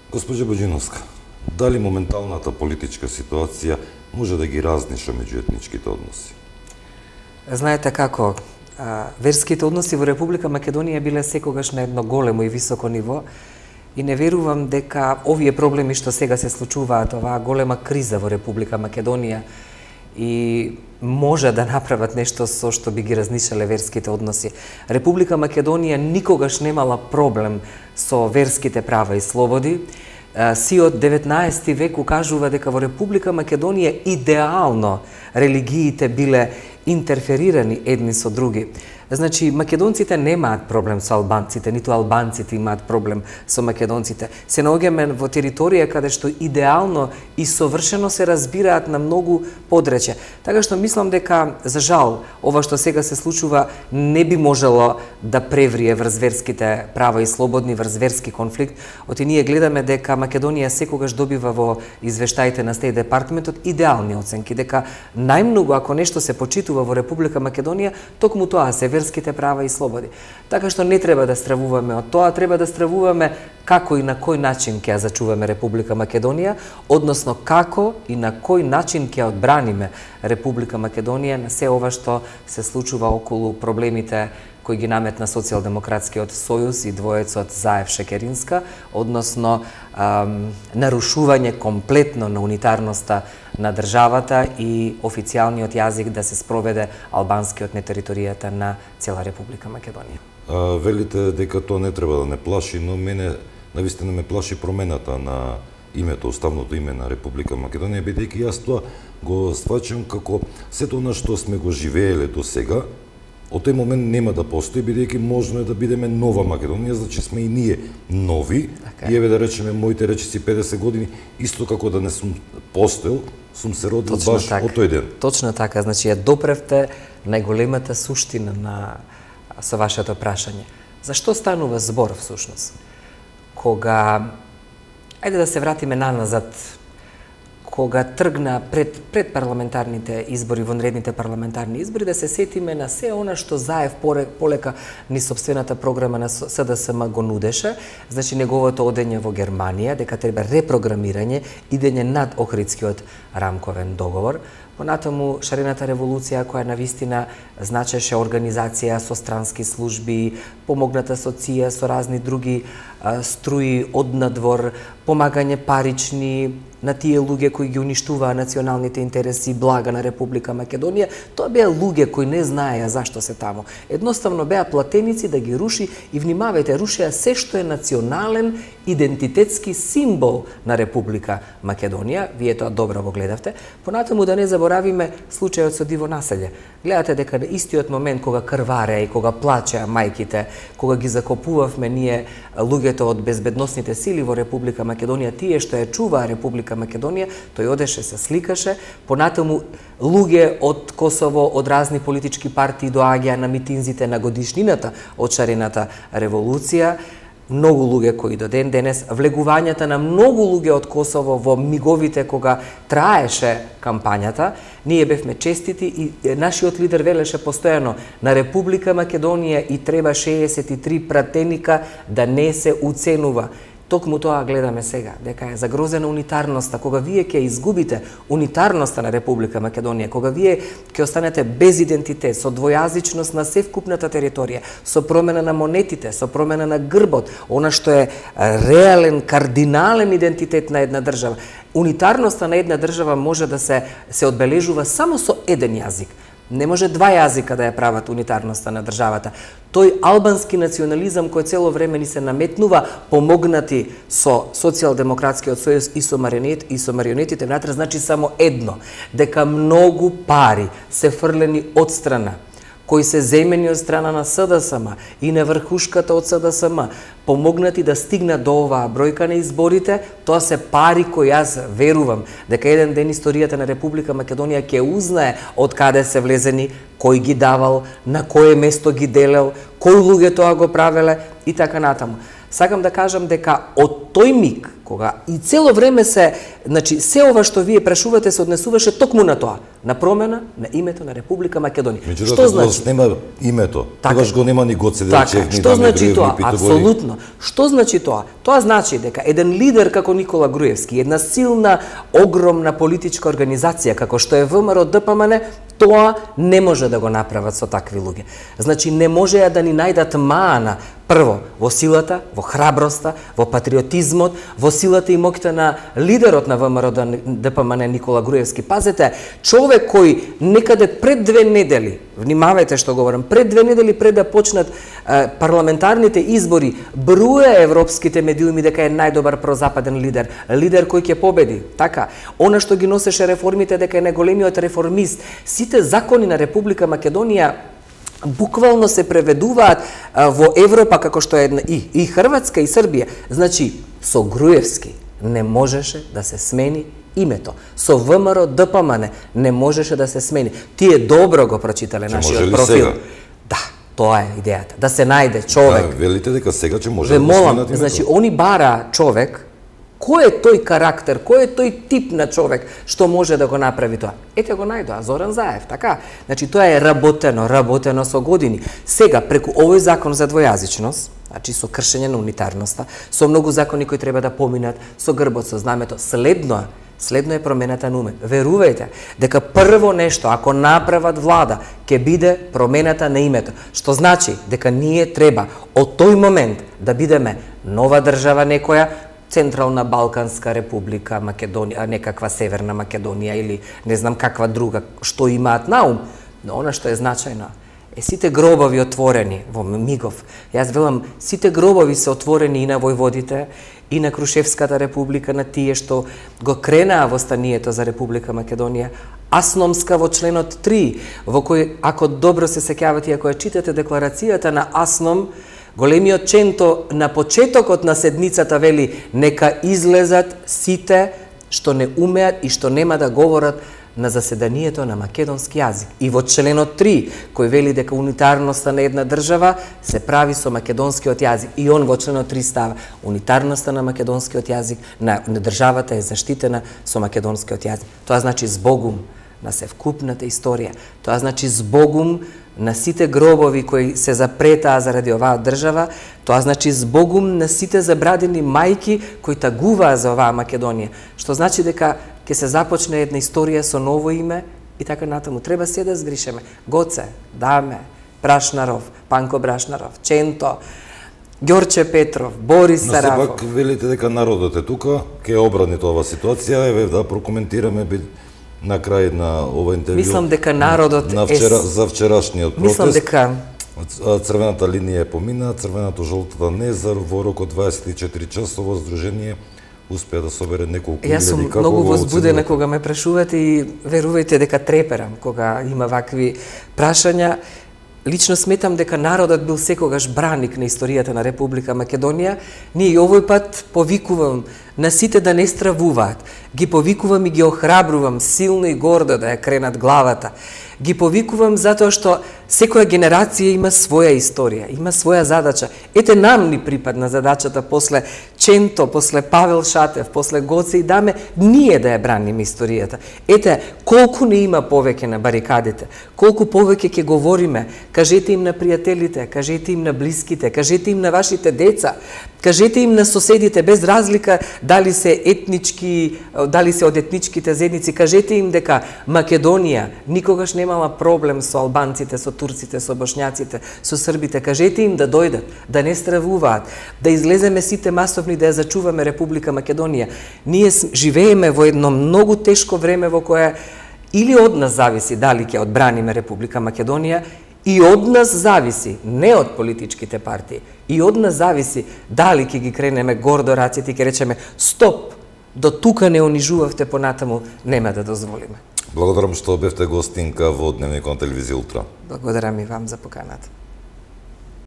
Госпоѓа Боџиновска, дали моменталната политичка ситуација може да ги разниша меѓуетничките односи? Знаете како, верските односи во Република Македонија биле секогаш на едно големо и високо ниво и не верувам дека овие проблеми што сега се случуваат, оваа голема криза во Република Македонија и може да направат нешто со што би ги разнишале верските односи. Република Македонија никогаш немала проблем со верските права и слободи. Сиот 19 век укажува дека во Република Македонија идеално религиите биле интерферирани едни со други. Значи, македонците немаат проблем со албанците, ниту албанците имаат проблем со македонците. Се наоѓаме во територија каде што идеално и совршено се разбираат на многу подречја. Така што мислам дека, за жал, ова што сега се случува не би можело да преврие врз верските права и слободни, врз верски конфликт. Оти ние гледаме дека Македонија секогаш добива во извештаите на Стејт департаментот идеални оценки, дека најмногу ако нешто се почитува во Република Македонија, токму тоа се верските права и слободи. Така што не треба да стравуваме од тоа, треба да стравуваме како и на кој начин ќе ја зачуваме Република Македонија, односно како и на кој начин ќе одбраниме Република Македонија на се ова што се случува околу проблемите кои ги наметна Социјалдемократскиот сојуз и двоецот Заев-Шекеринска, односно нарушување комплетно на унитарноста на државата и официјалниот јазик да се спроведе албанскиот на територијата на цела Република Македонија. Велите дека тоа не треба да не плаши, но мене навистина ме плаши промената на името, уставното име на Република Македонија, бидејќи јас тоа го сваќам како сето она што сме го живееле до сега, од тој момент нема да постои, бидејќи можно е да бидеме нова Македонија, значи сме и ние нови. И еве да речеме, моите речиси 50 години, исто како да не сум постоел, сум се родил баш од тој ден. Точно така, значи ја допревте најголемата суштина со вашето прашање. Зашто станува збор всушност? Кога, ајде да се вратиме наназад, кога тргна пред парламентарните избори, вонредните парламентарни избори, да се сетиме на се она што Заев полека ни сопствената програма на СДСМ го нудеше, значи неговото одење во Германија, дека треба репрограмирање, идење над Охридскиот рамковен договор. Понатаму шарената револуција која навистина значеше организација со странски служби, помогната со ЦИА, со разни други струи од надвор, помагање парични на тие луѓе кои ги уништуваа националните интереси и блага на Република Македонија. Тоа беа луѓе кои не знаеа зашто се таму. Едноставно беа платеници да ги руши и внимавајте, рушеа се што е национален идентитетски символ на Република Македонија. Вие тоа добро го гледавте. Понатаму да не заборавиме случајот со Диво Населје. Гледате дека на истиот момент кога крвареа и кога плачеа мајките, кога ги закопувавме ние луѓето од безбедносните сили во Република Македонија, тие што ја чуваа Република Македонија, тој одеше, се сликаше. Понатаму луѓе од Косово, од разни политички партии доаѓаа на митинзите на годишнината од шарената револуција. Многу луѓе кои до ден денес, влегувањата на многу луѓе од Косово во миговите кога траеше кампањата, ние бевме честити и нашиот лидер велеше постојано на Република Македонија и треба 63 пратеника да не се уценува. Токму тоа гледаме сега, дека е загрозена унитарноста. Кога вие ќе изгубите унитарноста на Република Македонија, кога вие ќе останете без идентитет, со двојазичност на севкупната територија, со промена на монетите, со промена на грбот, она што е реален, кардинален идентитет на една држава. Унитарноста на една држава може да се одбележува само со еден јазик. Не може два јазика да ја прават унитарноста на државата. Тој албански национализам кој цело време ни се наметнува, помогнати со Социјалдемократскиот сојуз и со марионетите внатре, значи само едно, дека многу пари се фрлени од страна, кои се земени од страна на СДСМ и на врхушката од СДСМ, помогнати да стигнат до оваа бројка на изборите, тоа се пари кои јас верувам дека еден ден историјата на Република Македонија ќе узнае од каде се влезени, кој ги давал, на кое место ги делел, кои луѓе тоа го правеле и така натаму. Сакам да кажам дека од тој миг кога и цело време значи се ова што вие прашувате се однесуваше токму на тоа, на промена на името на Република Македонија. Што значи? Нема името. Тогаш го нема ни Гоце Делчев, ни Даме Груевски, Питогори. Апсолутно. Што значи тоа? Тоа значи дека еден лидер како Никола Груевски, една силна, огромна политичка организација како што е ВМРО ДПМН, тоа не може да го направат со такви луѓе. Значи не можеа да ни најдат мана прво во силата, во храброста, во патриотизмот, во силата и моќта на лидерот на ВМРО ДПМН Никола Груевски. Пазете, човек кој некаде пред 2 недели, внимавајте што говорам, пред 2 недели пред да почнат парламентарните избори, бруја европските медиуми дека е најдобар прозападен лидер, лидер кој ќе победи. Така, она што ги носеше реформите дека е најголемиот реформист. Сите закони на Република Македонија буквално се преведуваат во Европа како што е и Хрватска и Србија. Значи, со Груевски не можеше да се смени името. Со ВМРО ДПМН не можеше да се смени. Тие добро го прочитале нашиот профил. Сега? Да, тоа е идејата. Да се најде човек. Да, велите дека сега ќе може да се сменат името. Значи, они бара човек. Кој е тој карактер, кој е тој тип на човек што може да го направи тоа? Ете го најдоа, Зоран Заев, така? Значи, тоа е работено со години. Сега, преку овој закон за двојазичност, значи со кршење на унитарноста, со многу закони кои треба да поминат, со грбот, со знамето, следно е промената на уме. Верувајте дека прво нешто, ако направат влада, ќе биде промената на името. Што значи дека ние треба од тој момент да бидеме нова држава некоја, Централна Балканска република Македонија, некаква Северна Македонија или не знам каква друга, што имаат на ум, но она што е значајно е сите гробови отворени во мигов. Јас велам, сите гробови се отворени и на војводите, и на Крушевската република, на тие што го кренаа востанието за Република Македонија, Асномска во членот 3, во кој, ако добро се сеќавате, ако ја читате декларацијата на Асном, големиот Ченто на почетокот на седницата вели нека излезат сите што не умеат и што нема да говорат на заседанието на македонски јазик. И во членот 3, кој вели дека унитарноста на една држава се прави со македонскиот јазик. И он во членот 3 става унитарноста на македонскиот јазик, на државата е заштитена со македонскиот јазик. Тоа значи збогум на севкупната историја. Тоа значи збогум на сите гробови кои се запретаа заради оваа држава, тоа значи збогум на сите забрадени мајки кои тагуваа за оваа Македонија, што значи дека ќе се започне една историја со ново име и така натаму. Треба се да згришеме. Гоце, Даме, Брашнаров, Панко Брашнаров, Ченто, Ѓорче Петров, Борис Сарафов. Но сепак велите дека народот е тука, ќе обрани оваа ситуација, еве да прокоментираме на крај на ова интервју. Мислам дека народот за вчерашниот протест. Мислам дека црвената линија е помина, црвеното жолтата не за во рок од 24 часово здружение успеа да собере неколку илјади. Јас сум многу возбудена кога ме прашувате и верувајте дека треперам кога има вакви прашања. Лично сметам дека народот бил секогаш браник на историјата на Република Македонија. Ние и овој пат повикувам на сите да не стравуваат. Ги повикувам и ги охрабрувам силно и гордо да ја кренат главата. Ги повикувам затоа што секоја генерација има своја историја, има своја задача. Ете нам ни припадна задачата после Ченто, после Павел Шатев, после Гоце и Даме, ние да ја браниме историјата. Ете, колку не има повеќе на барикадите, колку повеќе ќе говориме, кажете им на пријателите, кажете им на блиските, кажете им на вашите деца, кажете им на соседите, без разлика дали се етнички, дали се од етничките заедници, кажете им дека Македонија никогаш немала проблем со албанците, со турците, со бошњаците, со србите. Кажете им да дојдат, да не стравуваат, да излеземе сите масовни да ја зачуваме Република Македонија. Ние живееме во едно многу тешко време во кое или од нас зависи дали ќе одбраниме Република Македонија, и од нас зависи, не од политичките партии, и од нас зависи дали ќе ги кренеме гордо раците и ќе речеме стоп, до тука не унижувавте, понатаму нема да дозволиме. Благодарам што бевте гостинка во Дневникот на телевизија Ултра. Благодарам и вам за поканата.